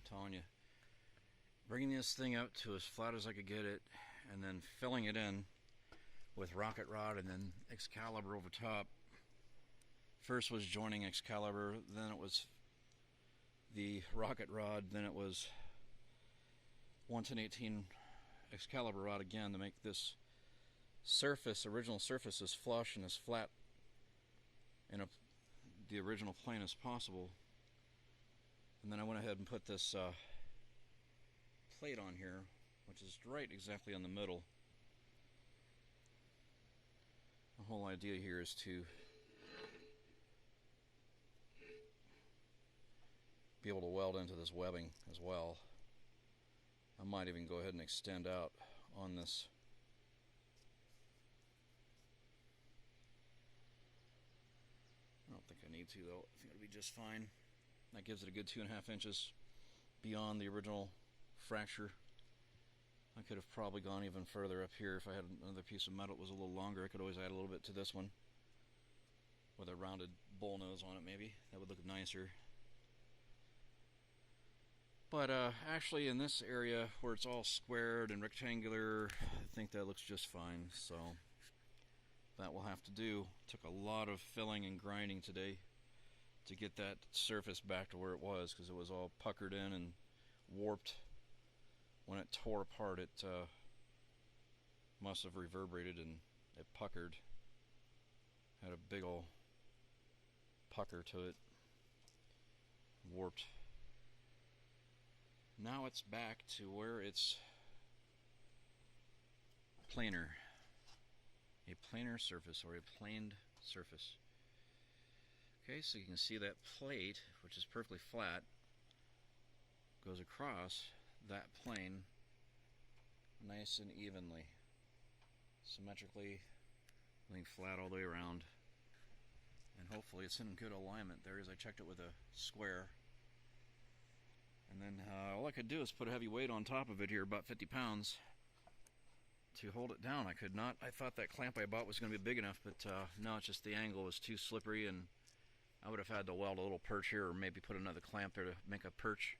I'm telling you. Bringing this thing out to as flat as I could get it, and then filling it in with rocket rod and then Excalibur over top. First was joining Excalibur, then it was the rocket rod, then it was 110/18 Excalibur rod again to make this surface, original surface, as flush and as flat in the original plane as possible. And then I went ahead and put this plate on here, which is right exactly in the middle. The whole idea here is to be able to weld into this webbing as well. I might even go ahead and extend out on this. I don't think I need to though. I think it'll be just fine. That gives it a good 2.5 inches beyond the original fracture. I could have probably gone even further up here if I had another piece of metal that was a little longer. I could always add a little bit to this one with a rounded bull nose on it maybe. That would look nicer. But actually in this area where it's all squared and rectangular, I think that looks just fine. So that will have to do. Took a lot of filling and grinding today to get that surface back to where it was, because it was all puckered in and warped. When it tore apart, it must have reverberated and it puckered. Had a big ol' pucker to it. Warped. Now it's back to where it's planar. A planar surface, or a planed surface. Okay, so you can see that plate, which is perfectly flat, goes across that plane nice and evenly, symmetrically, laying flat all the way around. And hopefully it's in good alignment there, as I checked it with a square. And then all I could do is put a heavy weight on top of it here, about 50 pounds, to hold it down. I could not. I thought that clamp I bought was going to be big enough, but no, it's just the angle was too slippery, and I would have had to weld a little perch here, or maybe put another clamp there to make a perch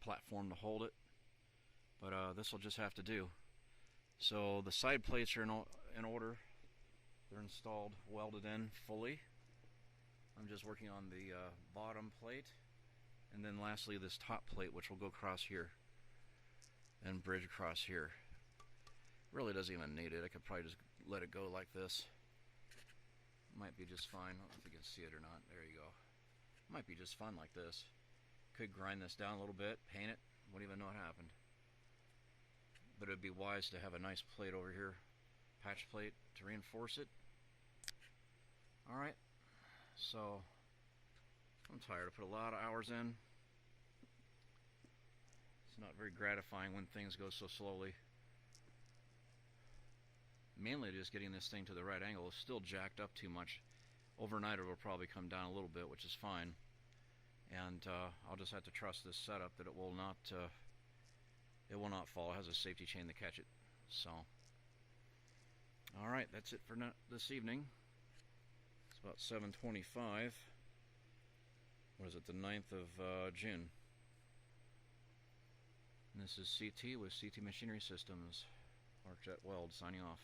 platform to hold it. But this will just have to do. So the side plates are in order. They're installed, welded in fully. I'm just working on the bottom plate, and then lastly this top plate, which will go across here and bridge across here. Really doesn't even need it. I could probably just let it go like this. Might be just fine. I don't know if you can see it or not. There you go. Might be just fine like this. Could grind this down a little bit, paint it, wouldn't even know what happened. But it'd be wise to have a nice plate over here, patch plate, to reinforce it. Alright, so I'm tired. I put a lot of hours in. It's not very gratifying when things go so slowly. Mainly just getting this thing to the right angle. It's still jacked up too much. Overnight it will probably come down a little bit, which is fine. And I'll just have to trust this setup that it will not fall. It has a safety chain to catch it. So, all right, that's it for this evening. It's about 7:25. What is it? The 9th of June. And this is CT with CT Machinery Systems. ARC-JET-WELD signing off.